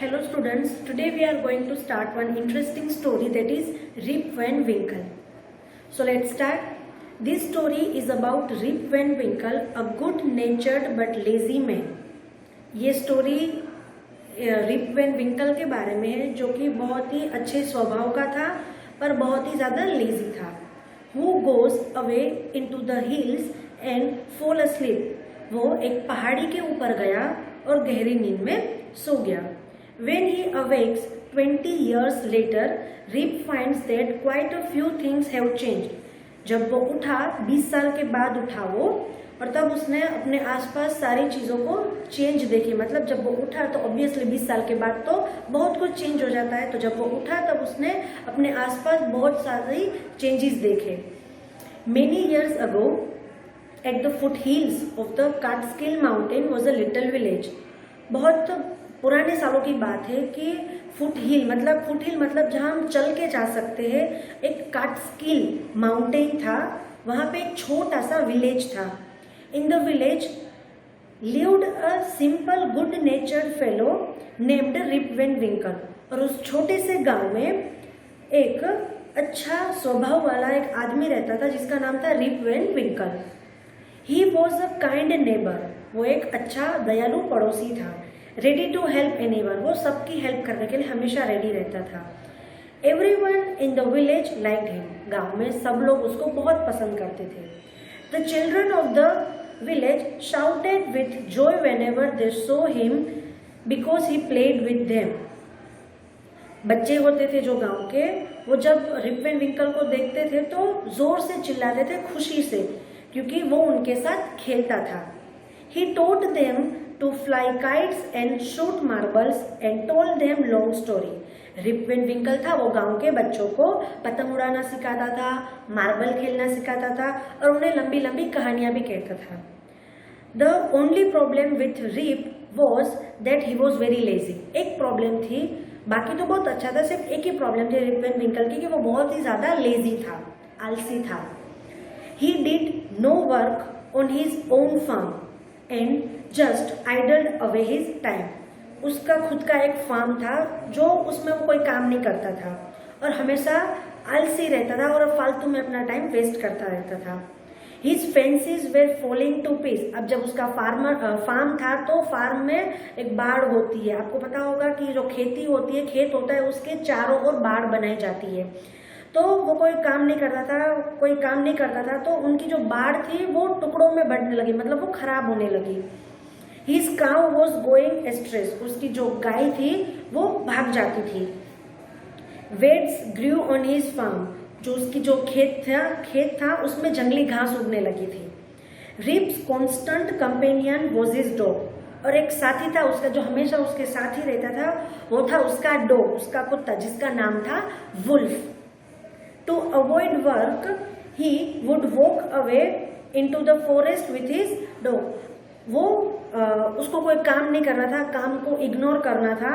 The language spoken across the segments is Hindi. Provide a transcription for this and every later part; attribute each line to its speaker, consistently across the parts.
Speaker 1: Hello students, today we are going to start one interesting story, that is Rip Van Winkle. So let's start. This story is about Rip Van Winkle, a good natured but lazy man. ये स्टोरी रिप वैन विंकल के बारे में है, जो कि बहुत ही अच्छे स्वभाव का था पर बहुत ही ज़्यादा लेजी था. Who goes away into the hills and fall asleep. वो एक पहाड़ी के ऊपर गया और गहरी नींद में सो गया. When he awakes 20 years later, Rip finds that quite a few things have changed. जब वो उठा 20 साल के बाद उठा वो, और तब उसने अपने आसपास सारी चीज़ों को चेंज देखी. मतलब जब वो उठा तो ऑब्वियसली 20 साल के बाद तो बहुत कुछ चेंज हो जाता है. तो जब वो उठा तब उसने अपने आसपास बहुत सारी चेंजेस देखे. Many years ago, at the foothills of the Catskill Mountain was a little village. बहुत पुराने सालों की बात है कि फुट हिल मतलब जहाँ हम चल के जा सकते हैं, एक काटस्किल माउंटेन था. वहाँ पे एक छोटा सा विलेज था. In the village lived a simple good natured fellow named Rip Van Winkle. और उस छोटे से गांव में एक अच्छा स्वभाव वाला एक आदमी रहता था जिसका नाम था Rip Van Winkle. He was a kind neighbour. वो एक अच्छा दयालु पड़ोसी था. Ready to help anyone. वो सबकी हेल्प करने के लिए हमेशा रेडी रहता था. Everyone in the village liked him. गांव में सब लोग उसको बहुत पसंद करते थे. The children of the village shouted with Joy whenever they saw him because he played with them. बच्चे होते थे जो गांव के, वो जब रिप वैन विंकल को देखते थे तो जोर से चिल्लाते थे खुशी से, क्योंकि वो उनके साथ खेलता था. ही टोट them to fly kites and shoot marbles and told them long story. Rip Van Winkle था, वो गांव के बच्चों को पतंग उड़ाना सिखाता था, मार्बल खेलना सिखाता था और उन्हें लंबी लंबी कहानियां भी कहता था. The only problem with Rip was that he was very lazy. एक प्रॉब्लम थी, बाकी तो बहुत अच्छा था, सिर्फ एक ही प्रॉब्लम थी रिप वैन विंकल की कि वो बहुत ही ज्यादा लेजी था, आलसी था. He did no work on his own farm and just idled away his time. उसका खुद का एक फार्म था जो उसमें वो कोई काम नहीं करता था और हमेशा आलसी रहता था और फालतू में अपना टाइम वेस्ट करता रहता था. His fences were falling to piece. अब जब उसका फार्म था तो फार्म में एक बाड़ होती है. आपको पता होगा कि जो खेती होती है, खेत होता है, उसके चारों ओर बाड़ बनाई जाती है. तो वो कोई काम नहीं करता था तो उनकी जो बाड़ थी वो टुकड़ों में बढ़ने लगी, मतलब वो खराब होने लगी. His cow was going astray. उसकी जो गाय थी वो भाग जाती थी. Weeds grew on his farm. जो उसकी जो खेत था उसमें जंगली घास उगने लगी थी. Rip's constant companion was his dog. और एक साथी था उसका जो हमेशा उसके साथ ही रहता था, वो था उसका डॉग, उसका कुत्ता, जिसका नाम था wolf. To avoid work, he would walk away into the forest with his dog. वो उसको कोई काम नहीं करना था, काम को इग्नोर करना था,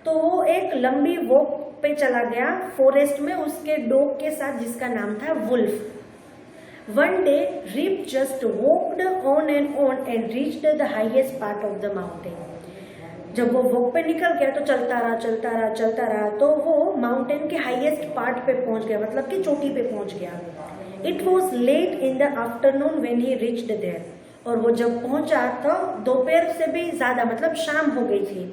Speaker 1: तो वो एक लंबी वॉक पे चला गया फॉरेस्ट में उसके डॉग के साथ जिसका नाम था Wolf. One day Rip just walked on and reached the highest part of the mountain. जब वो वॉक पे निकल गया तो चलता रहा तो वो माउंटेन के हाईएस्ट पार्ट पे पहुंच गया, मतलब कि चोटी पे पहुंच गया. It was late in the afternoon when he reached there. और वो जब पहुंचा तो दोपहर से भी ज्यादा, मतलब शाम हो गई थी.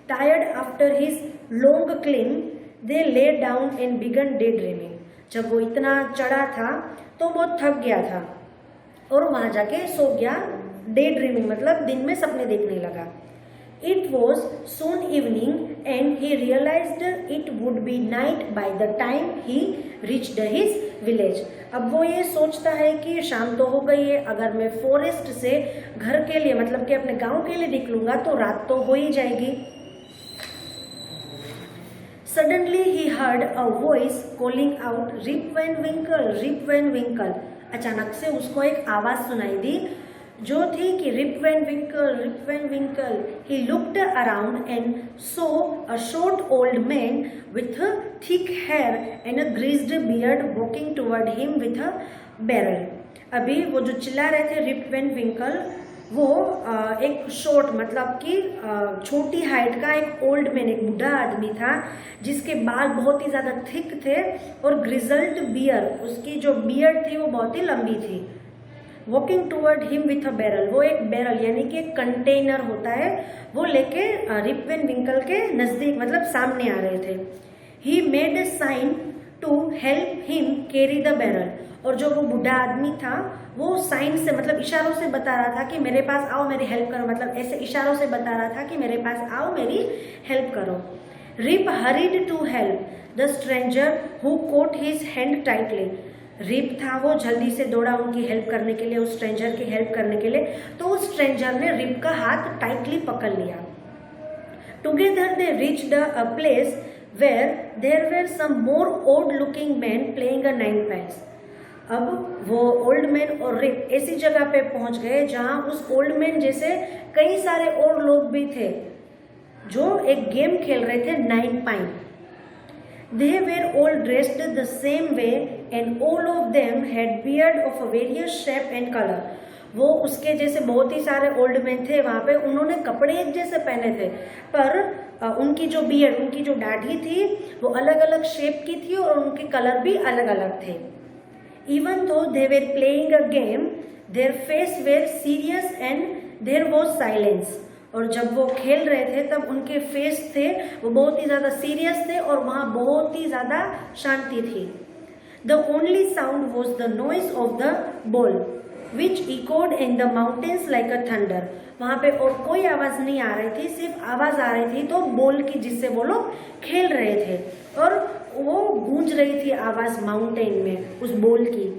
Speaker 1: Tired after his long climb they lay down and began day dreaming. जब वो इतना चढ़ा था तो वो थक गया था और वहां जाके सो गया. डे ड्रीमिंग मतलब दिन में सपने देखने लगा. It was soon evening and he realized it would be night by the time he reached his village. अब वो ये सोचता है कि शाम तो हो गई है, अगर मैं फॉरेस्ट से घर के लिए मतलब कि अपने गांव के लिए निकलूंगा तो रात तो हो ही जाएगी. Suddenly he heard a voice calling out, Rip Van Winkle, Rip Van Winkle. अचानक से उसको एक आवाज सुनाई दी जो थी कि Rip Van Winkle. He looked around and saw a short old man with thick hair and a greased beard walking toward him with a barrel. अभी वो जो चिल्ला रहे थे रिप वैन विंकल, वो एक शॉर्ट मतलब कि छोटी हाइट का एक ओल्ड मैन, एक बूढ़ा आदमी था जिसके बाल बहुत ही ज़्यादा थिक थे और ग्रिजल्ड बियर, उसकी जो बियर्ड थी वो बहुत ही लंबी थी। Walking toward him with a barrel, वो एक बैरल यानी कि एक कंटेनर होता है वो लेके रिप वैन विंकल के नज़दीक मतलब सामने आ रहे थे। He made a sign to help him carry the barrel, और जो वो बूढ़ा आदमी था वो साइन से मतलब इशारों से बता रहा था कि मेरे पास आओ मेरी हेल्प करो, मतलब ऐसे इशारों से बता रहा था कि मेरे पास आओ मेरी हेल्प करो। Rip hurried to help the stranger who caught his hand tightly, Rip था वो जल्दी से दौड़ा उनकी हेल्प करने के लिए, उस स्ट्रेंजर की हेल्प करने के लिए। तो उस स्ट्रेंजर ने रिप का हाथ टाइटली पकड़ लिया। Together they reached a place where there were some more old looking man playing a nine piles. अब वो ओल्ड मैन और रिप ऐसी जगह पे पहुंच गए जहां उस ओल्ड मैन जैसे कई सारे और लोग भी थे जो एक गेम खेल रहे थे, nine pine. They were all dressed the same way and all of them had beard of a various shape and color. वो उसके जैसे बहुत ही सारे ओल्ड मैन थे वहाँ पे, उन्होंने कपड़े एक जैसे पहने थे पर उनकी जो बियर्ड, उनकी जो दाढ़ी थी वो अलग अलग शेप की थी और उनके कलर भी अलग अलग थे। Even though they were playing a game, their face were serious and there was silence. और जब वो खेल रहे थे तब उनके फेस थे वो बहुत ही ज़्यादा सीरियस थे और वहाँ बहुत ही ज़्यादा शांति थी। The only sound was the noise of the ball which echoed in the mountains like a thunder. वहाँ पे और कोई आवाज़ नहीं आ रही थी, सिर्फ आवाज़ आ रही थी तो बॉल की जिससे वो लोग खेल रहे थे और वो गूंज रही थी आवाज़ माउंटेन में उस बॉल की।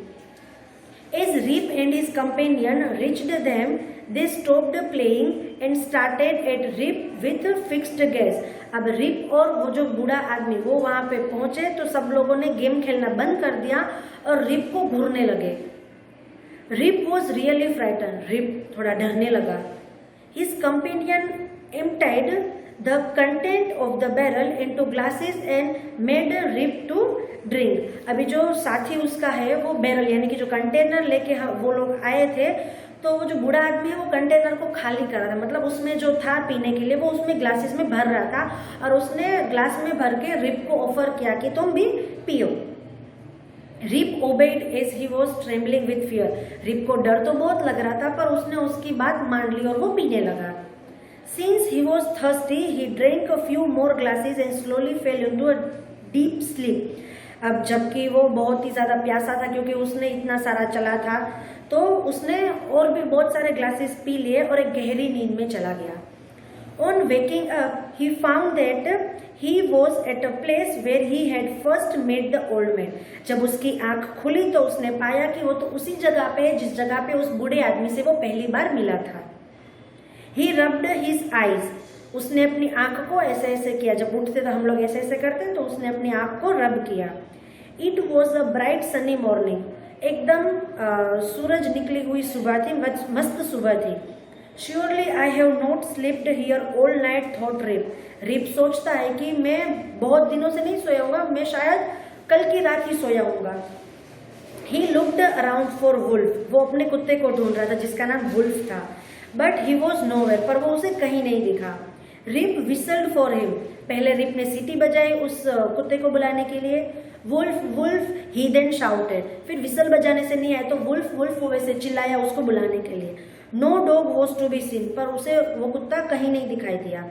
Speaker 1: As Rip and his companion reached them, they stopped playing and started at Rip with fixed gaze. अब रिप और वो जो बूढ़ा आदमी वो वहाँ पे पहुँचे तो सब लोगों ने गेम खेलना बंद कर दिया और रिप को घूरने लगे। Rip was really frighten, Rip थोड़ा डरने लगा। His companion emptied the content of the barrel into glasses and made Rip to drink. अभी जो साथी उसका है वो बैरल यानी कि जो कंटेनर लेके वो लोग आए थे तो वो जो बूढ़ा आदमी है वो कंटेनर को खाली कर रहा था, मतलब उसमें जो था पीने के लिए वो उसमें ग्लासेस में भर रहा था और उसने ग्लास में भर के रिप को ऑफर किया कि तुम भी पियो। Rip obeyed as he was trembling with fear. Rip को डर तो बहुत लग रहा था पर उसने उसकी बात मान ली और वो पीने लगा। Since he was thirsty he drink a few more glasses and slowly fail into a deep sleep. अब जबकि वो बहुत ही ज़्यादा प्यासा था क्योंकि उसने इतना सारा चला था तो उसने और भी बहुत सारे ग्लासेस पी लिए और एक गहरी नींद में चला गया। On waking up he found that he was at a place where he had first met the old man. जब उसकी आंख खुली तो उसने पाया कि वो तो उसी जगह पे है जिस जगह पे उस बूढ़े आदमी से वो पहली बार मिला था। ही रब्ड हिज आईज, उसने अपनी आंख को ऐसे ऐसे किया, जब उठते तो हम लोग ऐसे ऐसे करते हैं तो उसने अपनी आंख को रब किया। It was a bright sunny morning, एकदम सूरज निकली हुई सुबह थी, मस्त सुबह थी। Surely I have not slept here all night thought Rip. Rip सोचता है कि मैं बहुत दिनों से नहीं सोया हूँगा, मैं शायद कल की रात ही सोया हूँगा। He looked around for wolf, वो अपने कुत्ते को ढूंढ रहा था जिसका नाम वुल्फ था, बट ही वॉज नोवेयर, पर वो उसे कहीं नहीं दिखा। रिप विसल्ड फॉर हिम, पहले रिप ने सीटी बजाई उस कुत्ते को बुलाने के लिए। वुल्फ वुल्फ ही देन शाउटेड, फिर विसल बजाने से नहीं आया तो वुल्फ वुल्फ वो वैसे चिल्लाया उसको बुलाने के लिए। No dog was to be seen, पर उसे वो कुत्ता कहीं नहीं दिखाई दिया।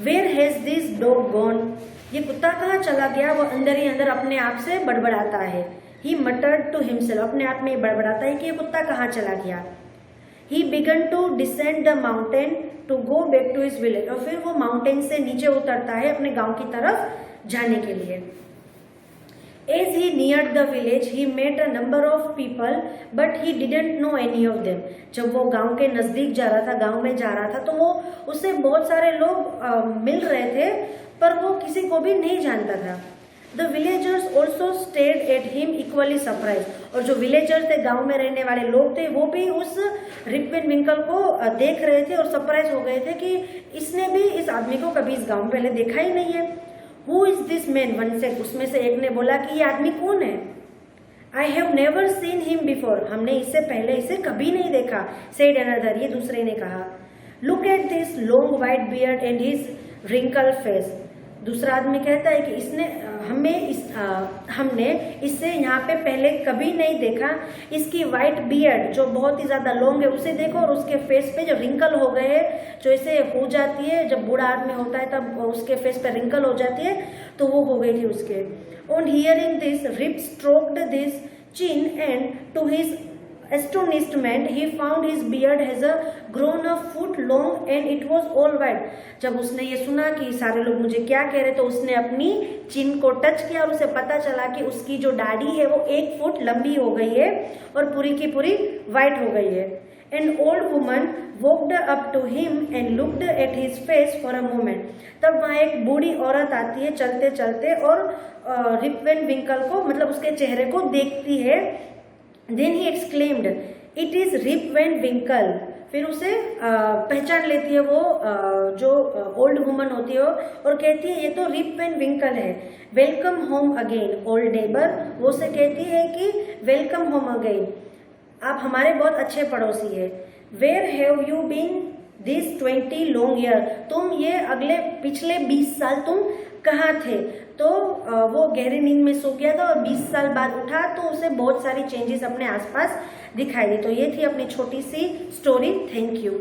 Speaker 1: Where has this dog gone, ये कुत्ता कहाँ चला गया, वो अंदर ही अंदर अपने आप से बड़बड़ाता है। ही मटर्ड टू हिमसेल्फ, अपने आप में बड़बड़ाता है कि ये कुत्ता कहाँ चला गया। He began to descend the mountain to go back to his village, और फिर वो माउंटेन से नीचे उतरता है अपने गांव की तरफ जाने के लिए। As he neared the village he met a number of people but he didn't know any of them. जब वो गांव के नजदीक जा रहा था, गांव में जा रहा था, तो वो उससे बहुत सारे लोग मिल रहे थे पर वो किसी को भी नहीं जानता था। The villagers also stayed at him equally surprise, और जो विलेजर्स थे, गांव में रहने वाले लोग थे, वो भी उस रिप वैन विंकल को देख रहे थे और सरप्राइज हो गए थे कि इसने भी इस आदमी को कभी इस गांव में पहले देखा ही नहीं है। Who is this man, one से उसमें से एक ने बोला कि ये आदमी कौन है। I have never seen him before, हमने इससे पहले इसे कभी नहीं देखा. सेड अनदर, ये दूसरे ने कहा. Look at this long white beard and his wrinkle face. दूसरा आदमी कहता है कि हमने इससे यहाँ पे पहले कभी नहीं देखा. इसकी वाइट बियर्ड जो बहुत ही ज्यादा लॉन्ग है उसे देखो, और उसके फेस पे जो रिंकल हो गए हैं, जो ऐसे हो जाती है जब बूढ़ा आदमी होता है तब उसके फेस पे रिंकल हो जाती है, तो वो हो गई थी उसके. On hearing this Rip stroked this chin and to his astonishment he found his beard has grown a foot long and it was all white. जब उसने ये सुना कि सारे लोग मुझे क्या कह रहे, तो उसने अपनी चिन को टच किया और उसे पता चला कि उसकी जो दाढ़ी है वो 1 फुट लंबी हो गई है और पूरी की पूरी वाइट हो गई है. An old woman walked up to him and looked at his face for a moment. तब वहाँ एक बूढ़ी औरत आती है चलते चलते और रिप वैन विंकल को, मतलब उसके चेहरे को देखती है. Then he exclaimed, "It is Rip Van Winkle." फिर उसे पहचान लेती है वो जो ओल्ड वुमन होती है और कहती है ये तो रिप वैन विंकल है. Welcome home again old neighbour, वो से कहती है कि वेलकम होम अगेन, आप हमारे बहुत अच्छे पड़ोसी है. Where have you been this 20 long year, तुम ये पिछले 20 साल तुम कहाँ थे. तो वो गहरी नींद में सो गया था और 20 साल बाद उठा तो उसे बहुत सारी चेंजेस अपने आसपास दिखाई दी. तो ये थी अपनी छोटी सी स्टोरी. Thank you.